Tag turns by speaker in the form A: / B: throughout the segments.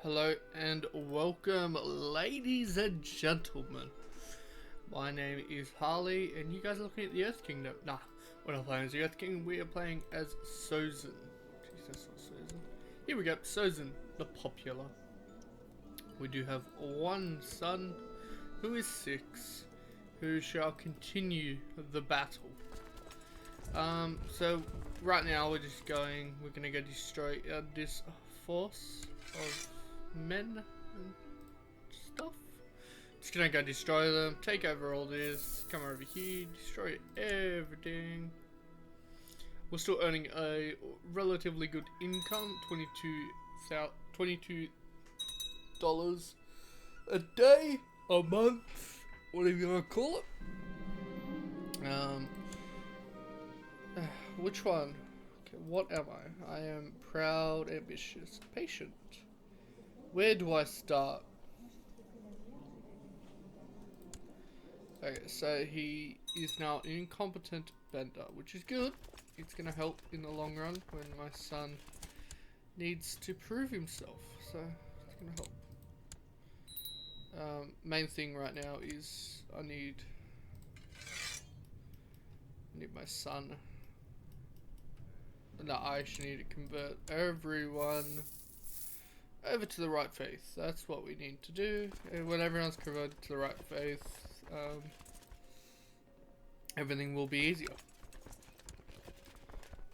A: Hello and welcome, ladies and gentlemen. My name is Harley, and you guys are looking at the Earth Kingdom. Nah, we're not playing as the Earth Kingdom, we are playing as Sozin. Jeez, that's not Sozin. Here we go, Sozin, the popular. We do have one son, who is 6, who shall continue the battle. So right now we're gonna go destroy this force of men and stuff. Just gonna go destroy them, take over all this, come over here, destroy everything. We're still earning a relatively good income, $22 a day, a month, whatever you wanna call it. Which one? Okay, what am I? I am proud, ambitious, patient. Where do I start? Okay, so he is now an incompetent bender, which is good. It's gonna help in the long run when my son needs to prove himself. So it's gonna help. Main thing right now is I need my son. No, I actually need to convert everyone over to the right faith. That's what we need to do. And when everyone's converted to the right faith, everything will be easier.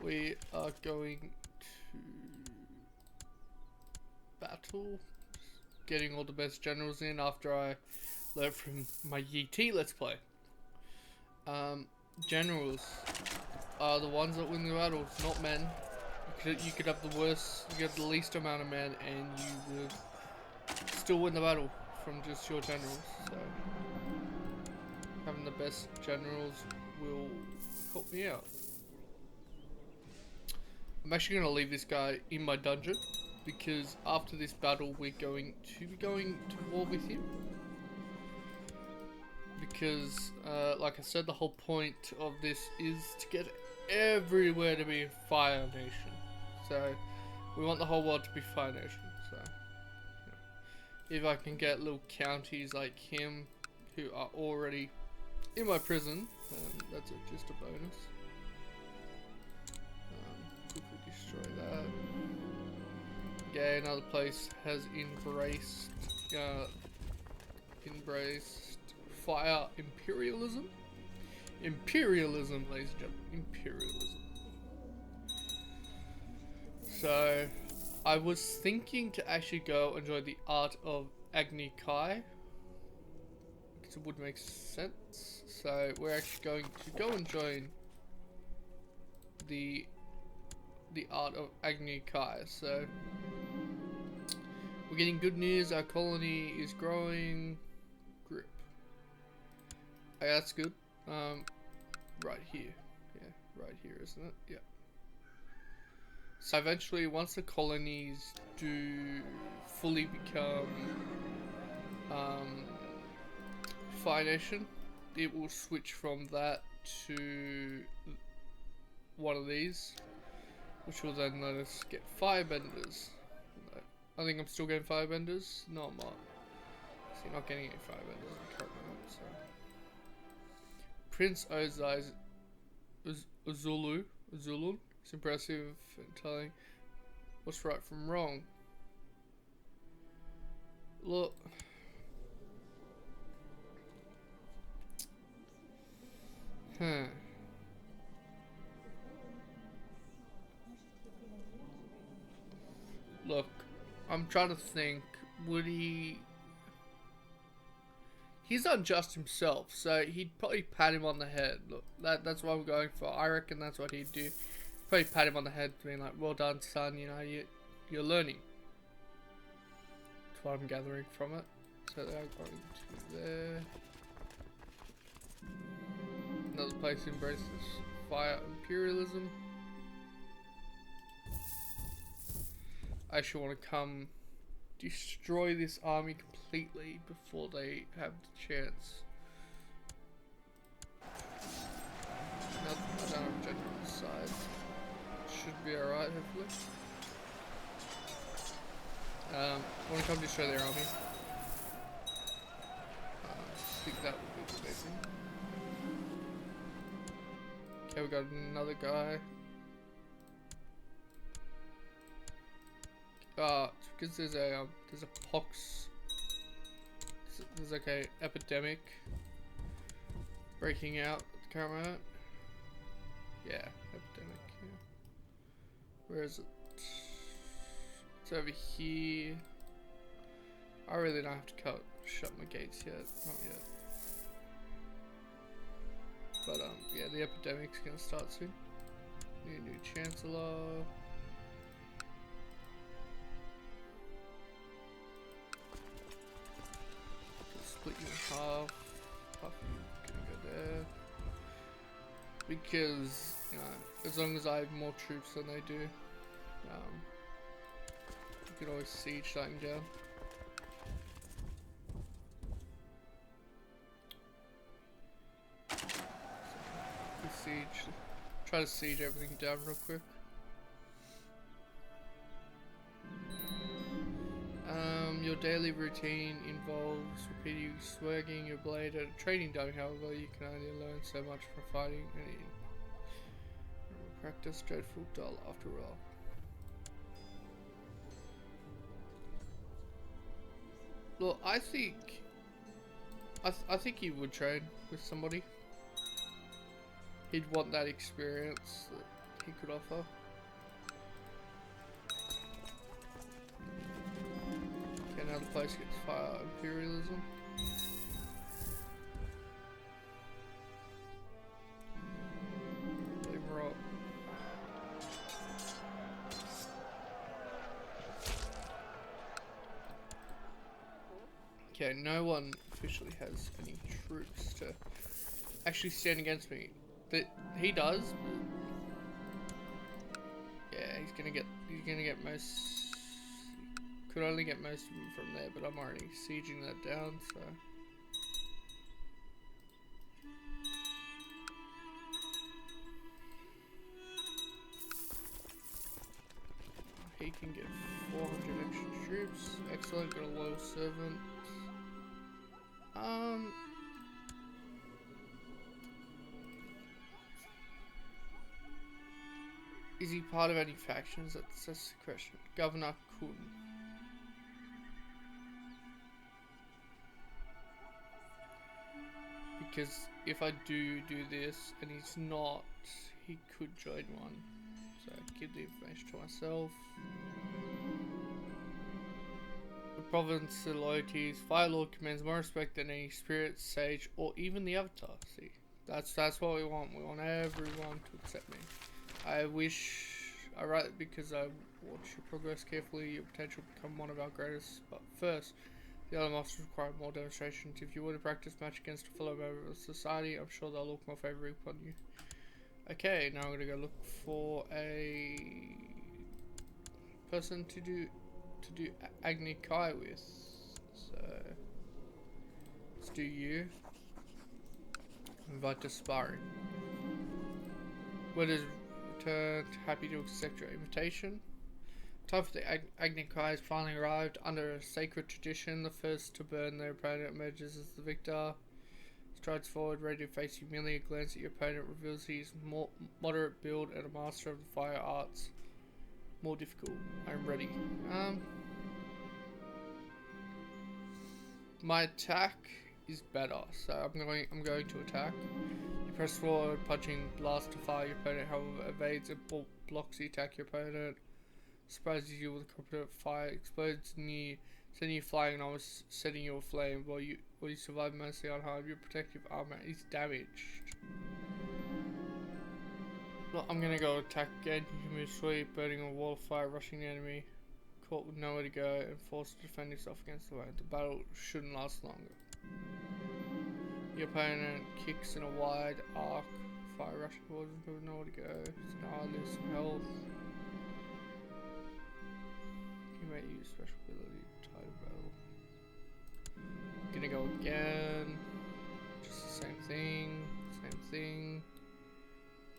A: We are going to battle, getting all the best generals in after I learned from my YT Let's Play. Generals are the ones that win the battles, not men. You could have the least amount of men and you would still win the battle from just your generals. So having the best generals will help me out. I'm actually going to leave this guy in my dungeon because after this battle we're going to be going to war with him. Because, like I said, the whole point of this is to get everywhere to be a Fire Nation. So, we want the whole world to be Fire Nation. So, if I can get little counties like him, who are already in my prison, that's just a bonus. Quickly destroy that. Yeah, another place has embraced fire imperialism. Imperialism, ladies and gentlemen. Imperialism. So, I was thinking to actually go enjoy the art of Agni Kai, because it would make sense. So, we're actually going to go and join the art of Agni Kai. So, we're getting good news. Our colony is growing. Grip. Okay, that's good. Right here. Yeah, right here, isn't it? Yeah. So eventually, once the colonies do fully become Fire Nation, it will switch from that to one of these, which will then let us get Firebenders. I think I'm still getting Firebenders. No, I'm not. So you're not getting any Firebenders in the current moment, so. Prince Ozai's Zulun. It's impressive in telling what's right from wrong. Look. Look, I'm trying to think, would he... He's unjust himself, so he'd probably pat him on the head. Look, that's what I'm going for. I reckon that's what he'd do. Probably pat him on the head, being like, well done, son, you know, you're learning. That's what I'm gathering from it. So they're going to there. Another place embraces fire imperialism. I actually want to come destroy this army completely before they have the chance. I don't have general on the side. Should be alright, hopefully. Want to come destroy their army? I think that would be the best thing. Okay, we got another guy. It's because there's a pox. There's like a epidemic breaking out at the current moment. Yeah, epidemic. Yeah. Where is it? It's over here. I really don't have to shut my gates yet. Not yet. But yeah, the epidemic's gonna start soon. Need a new chancellor. Split you in half. Half of you gonna go there. Because, you know, as long as I have more troops than they do, you can always siege something down. Try to siege everything down real quick. Your daily routine involves repeatedly swinging your blade at a training dome. However, you can only learn so much from fighting, and practice dreadful dull after all. Well, I think he would train with somebody. He'd want that experience that he could offer. Okay, now the place gets fire imperialism. Leave her up. Okay, no one officially has any troops to actually stand against me. That he does, but yeah, he's gonna get most. Could only get most of them from there, but I'm already sieging that down, so. He can get 400 extra troops. Excellent, got a loyal servant. Is he part of any factions? That's the question. Governor Kun. Because if I do this and he's not, he could join one. So give the information to myself. The province loyalties. Fire Lord commands more respect than any spirit, sage, or even the Avatar. See, that's what we want. We want everyone to accept me. I write it because I watch your progress carefully, your potential to become one of our greatest. But first, the other masters require more demonstrations. If you were to practice match against a fellow member of society, I'm sure they'll look more favorably upon you. Okay, now I'm gonna go look for a person to do Agni Kai with. So let's do you. Invite to sparring. What is returned? Happy to accept your invitation. Time for the Agni Kai has finally arrived. Under a sacred tradition, the first to burn their opponent emerges as the victor. Strides forward, ready to face you. Merely a glance at your opponent reveals he's moderate build and a master of the fire arts. More difficult. I'm ready. My attack is better, so I'm going to attack. You press forward, punching blast to fire your opponent, however evades and blocks the attack your opponent. Surprises you with a competent fire, explodes near you, sending you flying and almost setting you aflame. While you survive mostly unharmed, your protective armor is damaged. Well, I'm gonna go attack again. You can move sweep, burning a wall of fire, rushing the enemy, caught with nowhere to go, and forced to defend yourself against the wind. The battle shouldn't last longer. Your opponent kicks in a wide arc, fire rushing towards him, with nowhere to go. So now I lose some health. You may use special ability tide of battle. Gonna go again. Just the same thing.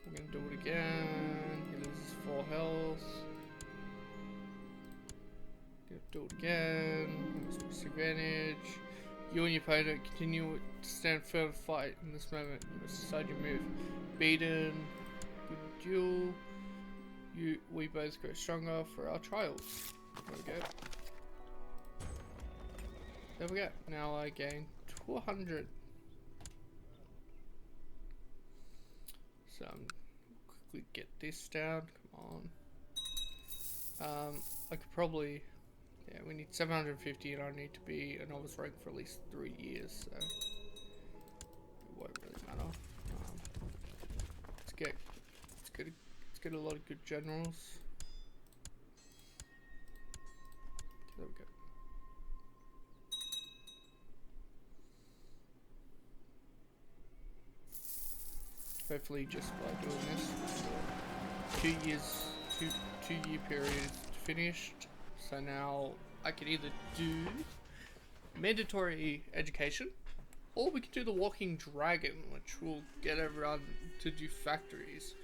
A: I'm gonna do it again. He loses 4 health. Gonna Do it again. Disadvantage. You and your opponent continue to stand firm fight in this moment. You must decide your move. Beaten. Good duel. We both grow stronger for our trials. There we go. There we go. Now I gain 200. So quickly get this down. Come on. I could probably. Yeah, we need 750, and I need to be a novice rank for at least 3 years. So it won't really matter. Let's get a lot of good generals. There we go. Hopefully, just by doing this, 2 year period is finished. So now I can either do mandatory education, or we can do the walking dragon, which will get everyone to do factories.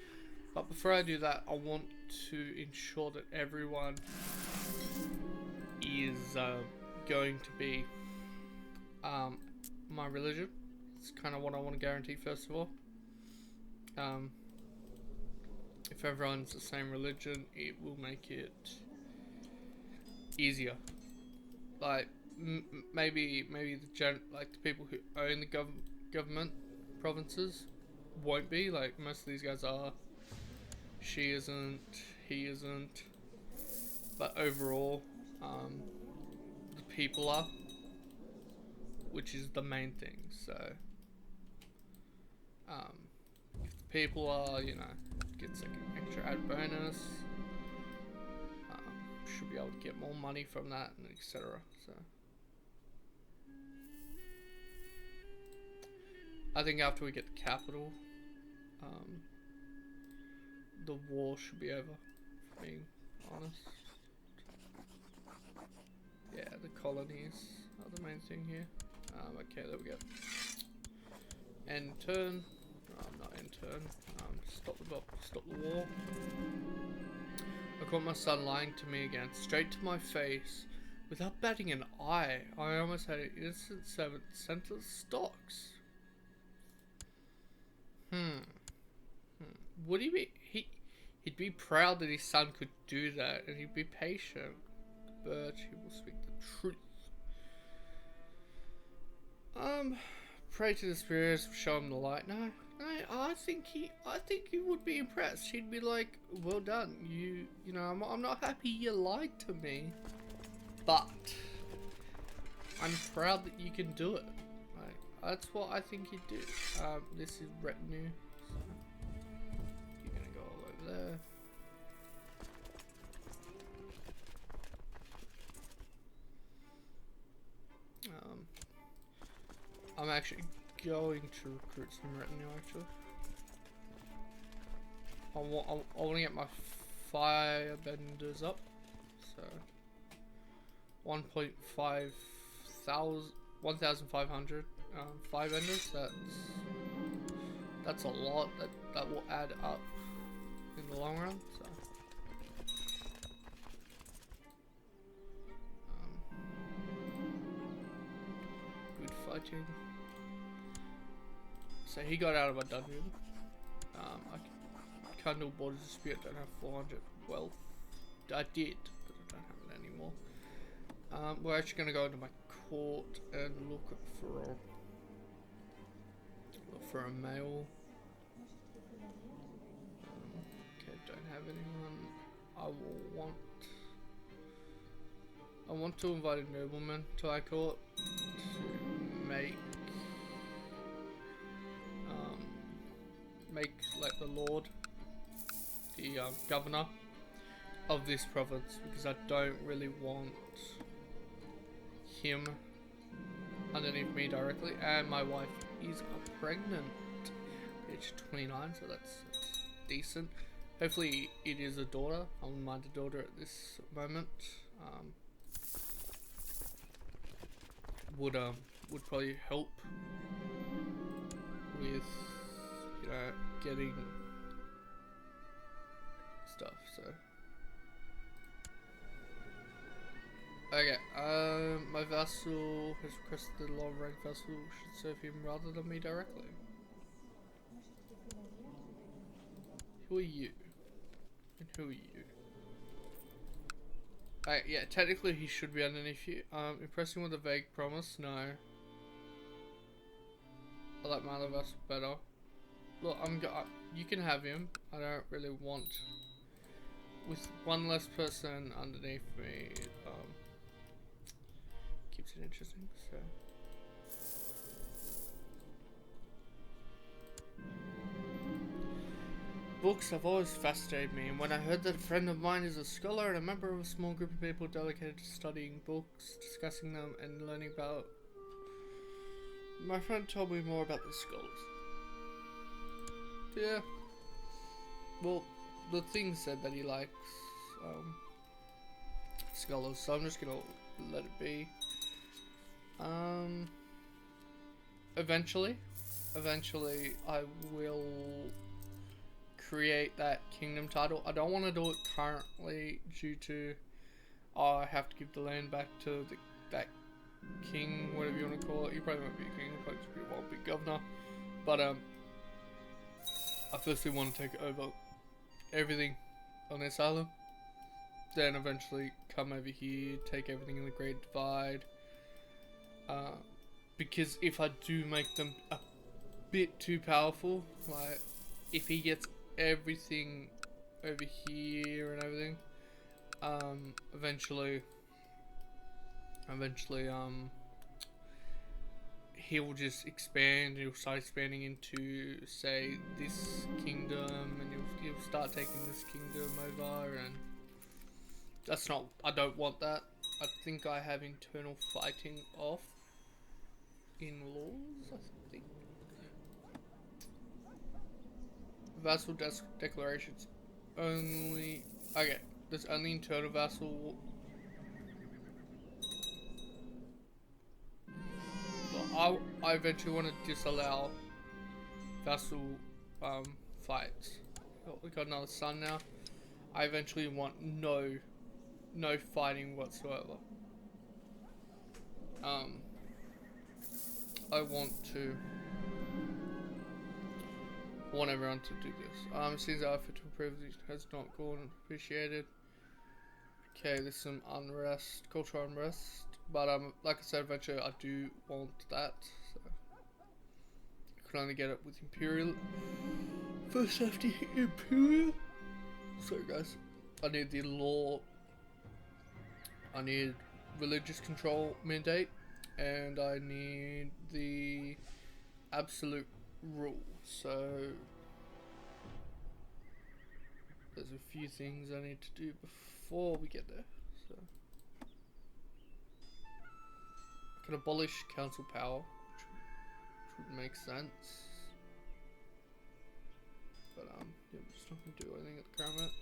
A: But before I do that, I want to ensure that everyone is going to be my religion. It's kind of what I want to guarantee first of all. If everyone's the same religion, it will make it easier. Like maybe the people who own the government provinces won't be. Like most of these guys are. She isn't. He isn't. But overall, the people are, which is the main thing. So, if the people are, gets like an extra ad bonus. Should be able to get more money from that, and etc. So, I think after we get the capital, the war should be over. For being honest, yeah, the colonies are the main thing here. Okay, there we go. End turn. Not end turn. Stop the war. I caught my son lying to me again, straight to my face, without batting an eye. I almost had an innocent servant sent to the stocks. Would he be? He'd be proud that his son could do that, and he'd be patient. But he will speak the truth. Pray to the spirits, show him the light. No, I think he would be impressed. He'd be like, well done. You know, I'm not happy you lied to me, but I'm proud that you can do it. Like, that's what I think he'd do. This is retinue. So you're gonna go all over there. I'm actually going to recruit some retinue, actually. I want to get my firebenders up. So 1,500 firebenders. That's a lot. That will add up in the long run. So good fighting. So he got out of my dungeon. I Candle Borders Dispute, don't have 400 wealth. I did, but I don't have it anymore. We're actually going to go into my court and look for a male. Okay, don't have anyone. I want to invite a nobleman to our court to make like the lord, the governor of this province, because I don't really want him underneath me directly. And my wife is pregnant, age 29, so that's decent. Hopefully it is a daughter. I wouldn't mind a daughter at this moment. Would probably help with getting stuff. So Okay, my vassal has requested a lower rank vassal should serve him rather than me directly. Who are you? And who are you? Yeah, technically he should be underneath you. Impressing with a vague promise? No. I like my other vassal better. Look, you can have him. I don't really want... With one less person underneath me, keeps it interesting, so... Books have always fascinated me, and when I heard that a friend of mine is a scholar and a member of a small group of people dedicated to studying books, discussing them, and learning about... My friend told me more about the scholars. Yeah. Well, the thing said that he likes scholars, so I'm just gonna let it be. Eventually I will create that kingdom title. I don't want to do it currently due to I have to give the land back to that king, whatever you want to call it. He probably won't be a king, he'll probably just be a wild big governor. But I firstly want to take over everything on this island. Then eventually come over here, take everything in the Great Divide. Because if I do make them a bit too powerful, like if he gets everything over here and everything, eventually he'll just expand. He'll start expanding into, say, this kingdom, and he'll start taking this kingdom over, and that's not... I don't want that. I think I have internal fighting off in laws, I think. Vassal declarations only... Okay, there's only internal vassal... I eventually want to disallow vassal fights. Oh, we got another son now. I eventually want no fighting whatsoever. I want everyone to do this. Since our effort to improve has not gone appreciated. Okay, there's some unrest, cultural unrest. But like I said, eventually I do want that. So I can only get it with Imperial. First I have to hit Imperial. Sorry guys. I need the law. I need religious control mandate. And I need the absolute rule. So there's a few things I need to do before we get there. So I can abolish council power, which would make sense. But yeah, I'm just not gonna do anything at the current moment.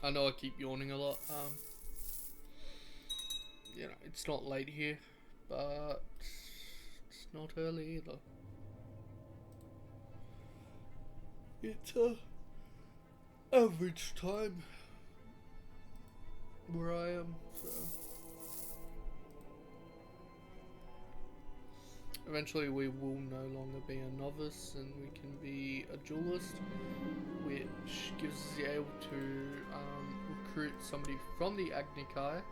A: I know I keep yawning a lot. You know, it's not late here, but it's not early either. It's average time where I am, so eventually we will no longer be a novice and we can be a duelist, which gives us the able to recruit somebody from the Agnikai.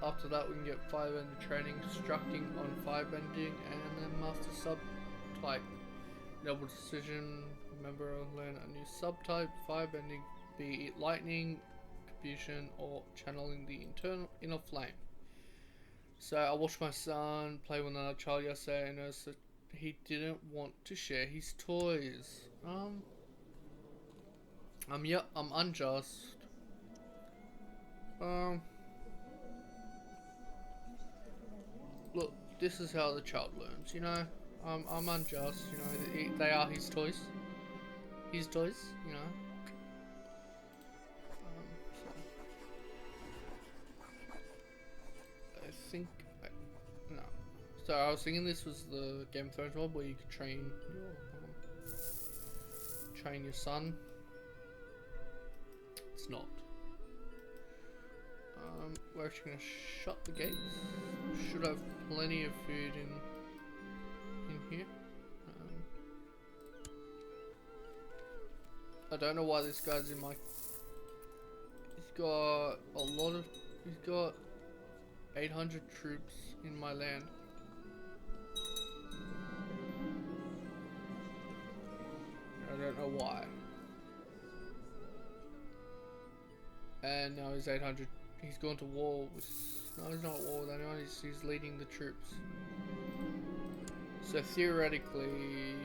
A: After that we can get firebender training, instructing on firebending, and then master subtype. Double decision, remember learn a new subtype, firebending, be it lightning, confusion, or channeling the inner flame. So I watched my son play with another child yesterday and noticed that he didn't want to share his toys. Yeah, I'm unjust. Look, this is how the child learns, you know. I'm unjust, you know. They are his toys. His toys, you know. I think... no. So I was thinking this was the Game of Thrones mod where you could train your son. it's not. We're actually gonna shut the gates. Should have plenty of food in here. I don't know why this guy's in my. He's got a lot of. He's got 800 troops in my land. I don't know why. And now he's 800. He's gone to war with. No, he's not at war with anyone. He's leading the troops. So theoretically,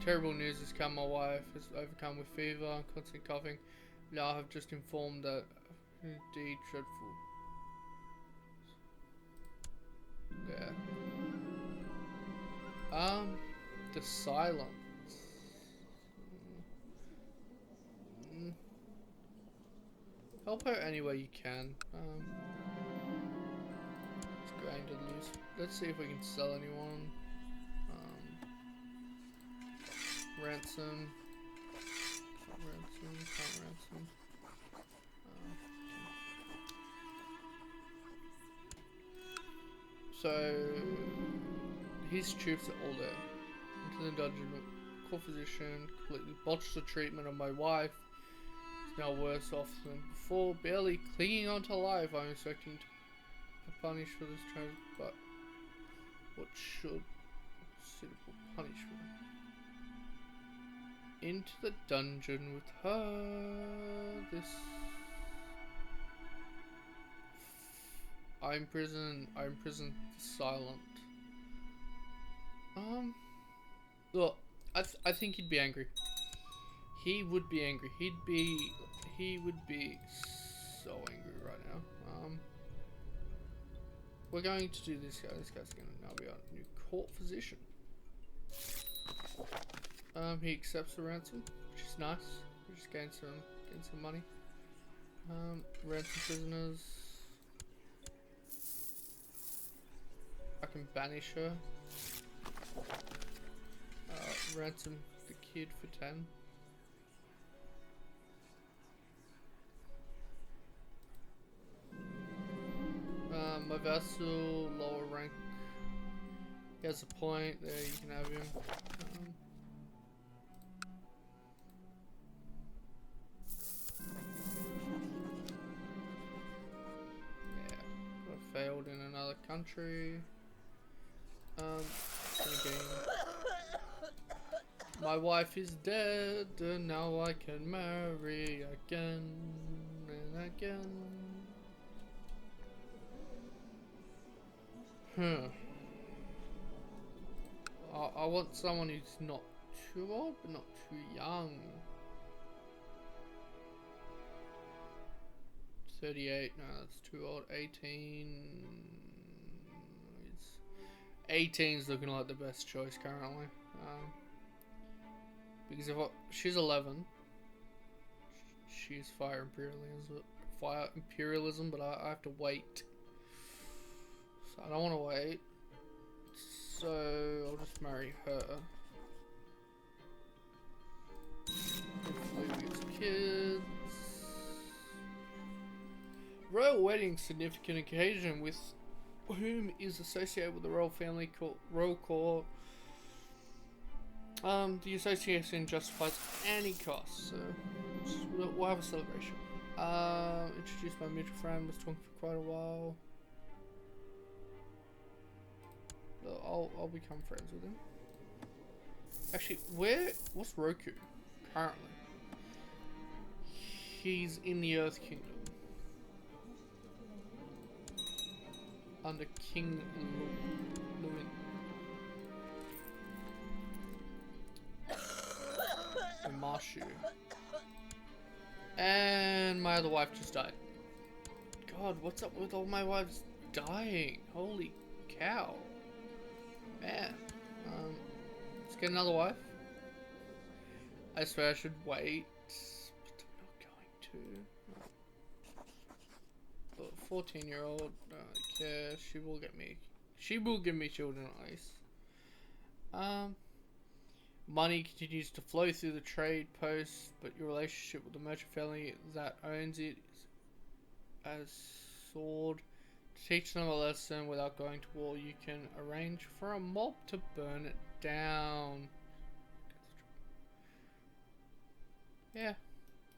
A: terrible news has come. My wife is overcome with fever and constant coughing. Now I have just informed that indeed dreadful. Yeah. The silence. Help her any way you can. It's going to lose. Let's see if we can sell anyone. Ransom. Can't ransom. So his troops are all there. Into the dungeon. Core physician completely botched the treatment of my wife. Is now worse off than before. Barely clinging on to life. I'm expecting to be punished for this charge, but what should suitable punishment? Into the dungeon with her. This. I'm imprisoned silent. Look, I think he'd be angry. He would be angry. He would be so angry right now. We're going to do this guy. This guy's gonna now be our new court physician. He accepts the ransom, which is nice. We just gain some money. Ransom prisoners. I can banish her. Ransom the kid for 10. My vassal, lower rank. He has a point. There, you can have him. Yeah, I failed in another country. My wife is dead, and now I can marry again and again. I want someone who's not too old, but not too young. 38, no, that's too old. 18. 18's looking like the best choice currently. Because if she's 11, she's fire imperialism, but I have to wait. So I don't want to wait. So I'll just marry her. Hopefully we get some kids. Royal wedding, significant occasion with whom is associated with the royal family called royal court. The association justifies any cost, so we'll have a celebration. Introduced my mutual friend, was talking for quite a while. I'll become friends with him. Actually, what's Roku currently? He's in the Earth Kingdom. Under King Louis. And Marshu. And my other wife just died. God, what's up with all my wives dying? Holy cow. Man. Let's get another wife. I swear I should wait, but I'm not going to. But 14-year-old, don't care. She will get me. She will give me children at least. Money continues to flow through the trade post, but your relationship with the merchant family that owns it is as sword. To teach them a lesson without going to war, you can arrange for a mob to burn it down. Yeah,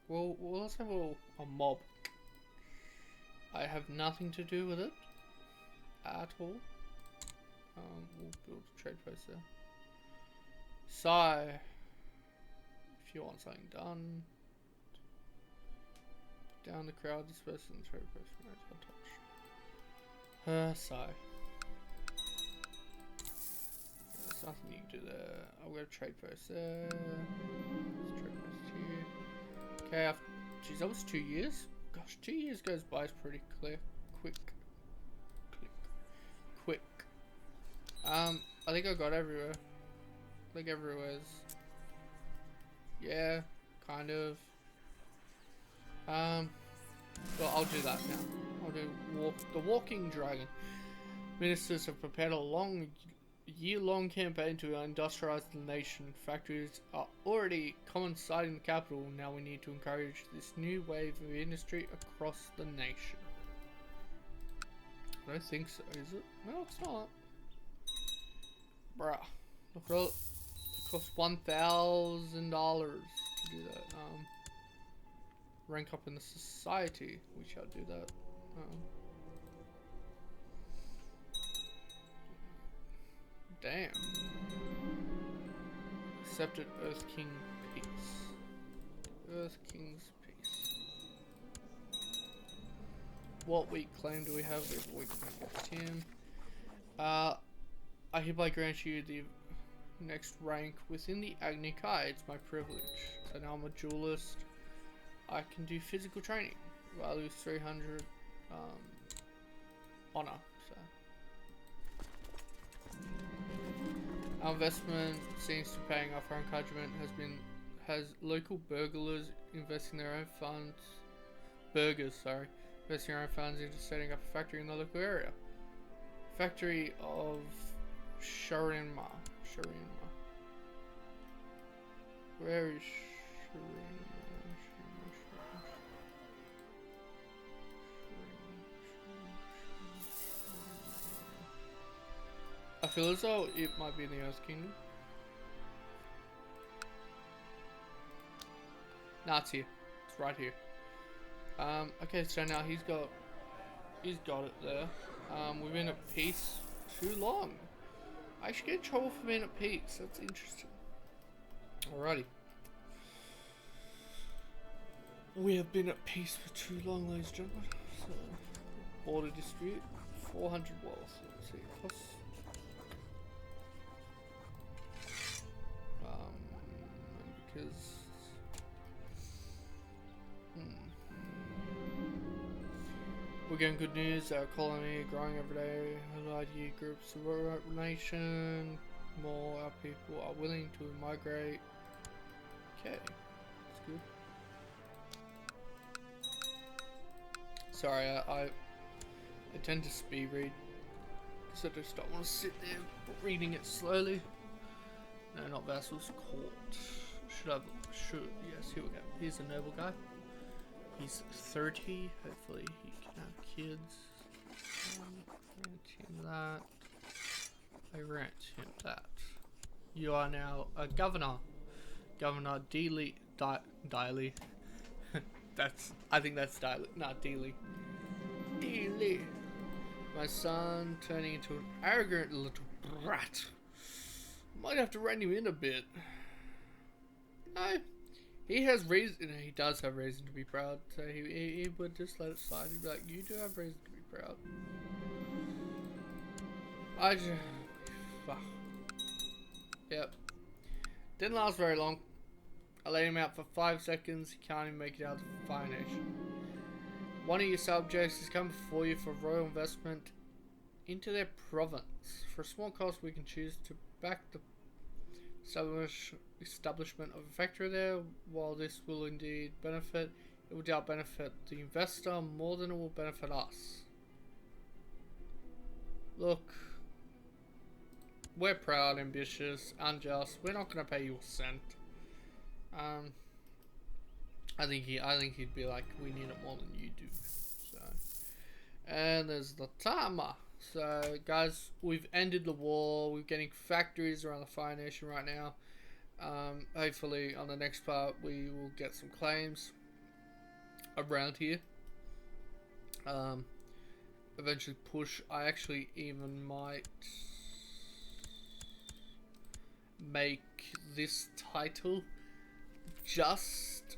A: well let's have a mob. I have nothing to do with it at all. We'll build a trade post there. Sigh. If you want something done, put down the crowd, disperse in the trade post. Right, touch. Sigh. There's nothing you can do there. I'll go to trade post there. There's trade post here. Okay, geez, that was 2 years. Gosh, 2 years goes by is pretty quick. I think I got everywhere. I think everywhere's. Yeah, kind of. Well, I'll do that now. I'll do the Walking Dragon. Ministers have prepared a year-long campaign to industrialize the nation. Factories are already coinciding the capital. Now we need to encourage this new wave of industry across the nation. I don't think so, is it? No, it's not. Bruh. Look, it costs $1,000 to do that. Rank up in the society. We shall do that. Damn. Accepted Earth King peace. Earth King's peace. What weak claim do we have? We have a weak claim against him. I hereby grant you the next rank within the Agni Kai. It's my privilege. So now I'm a duelist. I can do physical training. Value 300 honor. So our investment seems to be paying off. Our encouragement has local burglars investing their own funds. Investing their own funds into setting up a factory in the local area. Factory of Sharinma. Where is Sharinma? I feel as though it might be in the Earth Kingdom. Nah, it's here. It's right here. Okay, so now he's got it there. We've been at peace too long. I should get in trouble for being at peace. That's interesting. Alrighty. We have been at peace for too long, ladies and gentlemen. So, border dispute, 400 wealth. Let's see, it costs. Because. We're getting good news. Our colony growing every day. Allied groups of Coronation. More our people are willing to migrate. Okay, that's good. Sorry, I tend to speed read, so I just don't want to sit there reading it slowly. No, not vassals. Court. Yes, here we go. Here's a noble guy. He's 30. Hopefully he can have kids. Grant him that. I grant him that. You are now a governor. Governor Dealey. I think that's Diley, not Dealey. Dealey. My son turning into an arrogant little brat. Might have to rein him in a bit. No. He has reason. He does have reason to be proud. So he would just let it slide. He'd be like, "You do have reason to be proud." I just. Fuck. Yep. Didn't last very long. I let him out for 5 seconds. He can't even make it out of the Fire Nation. One of your subjects has come before you for royal investment into their province. For a small cost, we can choose to back the establishment of a factory there. While this will indeed benefit, it will doubt benefit the investor more than it will benefit us. Look, we're proud, ambitious, unjust. We're not gonna pay you a cent. I think he'd be like, we need it more than you do. So, and there's the timer. So, guys, we've ended the war. We're getting factories around the Fire Nation right now. Hopefully, on the next part, we will get some claims around here. Eventually push. I actually even might make this title just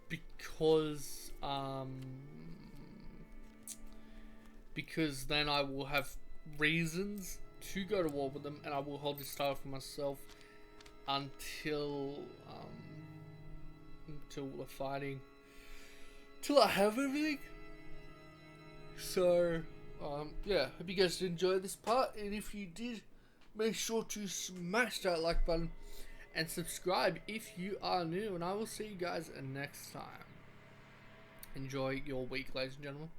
A: because then I will have reasons to go to war with them, and I will hold this title for myself until we're fighting, till I have everything. So yeah, hope you guys did enjoy this part, and if you did, make sure to smash that like button and subscribe if you are new, and I will see you guys next time. Enjoy your week, ladies and gentlemen.